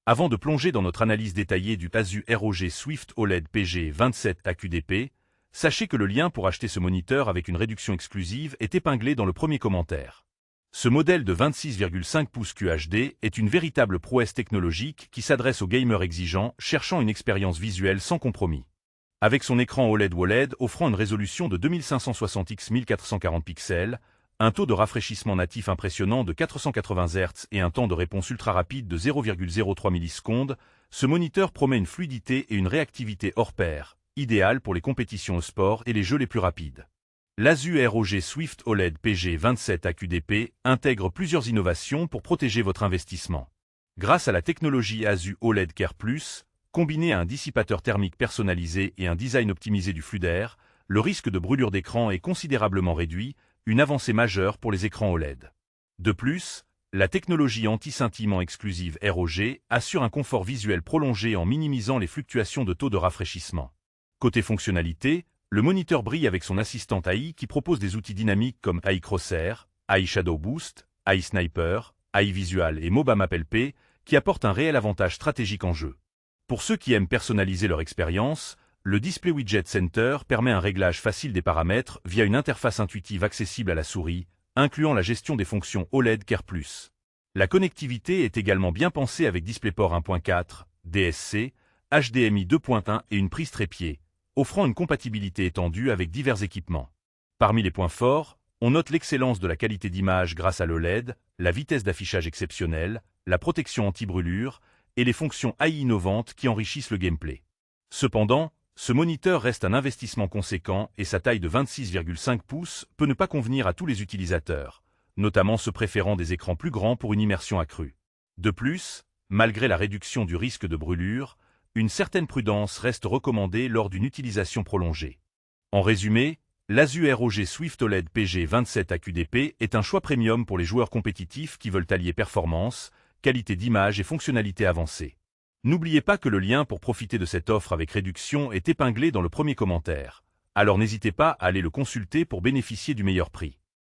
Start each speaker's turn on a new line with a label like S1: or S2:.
S1: Avant de plonger dans notre analyse détaillée du Asus ROG Swift OLED PG27 AQDP, sachez que le lien pour acheter ce moniteur avec une réduction exclusive est épinglé dans le premier commentaire. Ce modèle de 26,5 pouces QHD est une véritable prouesse technologique qui s'adresse aux gamers exigeants cherchant une expérience visuelle sans compromis. Avec son écran OLED offrant une résolution de 2560 x 1440 pixels, un taux de rafraîchissement natif impressionnant de 480 Hz et un temps de réponse ultra rapide de 0,03 millisecondes, ce moniteur promet une fluidité et une réactivité hors pair, idéale pour les compétitions e-sport et les jeux les plus rapides. L'Asus ROG Swift OLED PG27 AQDP intègre plusieurs innovations pour protéger votre investissement. Grâce à la technologie Asus OLED Care+, combinée à un dissipateur thermique personnalisé et un design optimisé du flux d'air, le risque de brûlure d'écran est considérablement réduit, une avancée majeure pour les écrans OLED. De plus, la technologie anti-scintillement exclusive ROG assure un confort visuel prolongé en minimisant les fluctuations de taux de rafraîchissement. Côté fonctionnalité, le moniteur brille avec son assistant AI qui propose des outils dynamiques comme AI Crosshair, AI Shadow Boost, AI Sniper, AI Visual et Moba Map LP qui apportent un réel avantage stratégique en jeu. Pour ceux qui aiment personnaliser leur expérience, le Display Widget Center permet un réglage facile des paramètres via une interface intuitive accessible à la souris, incluant la gestion des fonctions OLED Care+. La connectivité est également bien pensée avec DisplayPort 1.4, DSC, HDMI 2.1 et une prise trépied, offrant une compatibilité étendue avec divers équipements. Parmi les points forts, on note l'excellence de la qualité d'image grâce à l'OLED, la vitesse d'affichage exceptionnelle, la protection anti-brûlure et les fonctions AI innovantes qui enrichissent le gameplay. Cependant, ce moniteur reste un investissement conséquent et sa taille de 26,5 pouces peut ne pas convenir à tous les utilisateurs, notamment ceux préférant des écrans plus grands pour une immersion accrue. De plus, malgré la réduction du risque de brûlure, une certaine prudence reste recommandée lors d'une utilisation prolongée. En résumé, l'Asus ROG Swift OLED PG27 AQDP est un choix premium pour les joueurs compétitifs qui veulent allier performance, qualité d'image et fonctionnalité avancée. N'oubliez pas que le lien pour profiter de cette offre avec réduction est épinglé dans le premier commentaire, alors n'hésitez pas à aller le consulter pour bénéficier du meilleur prix.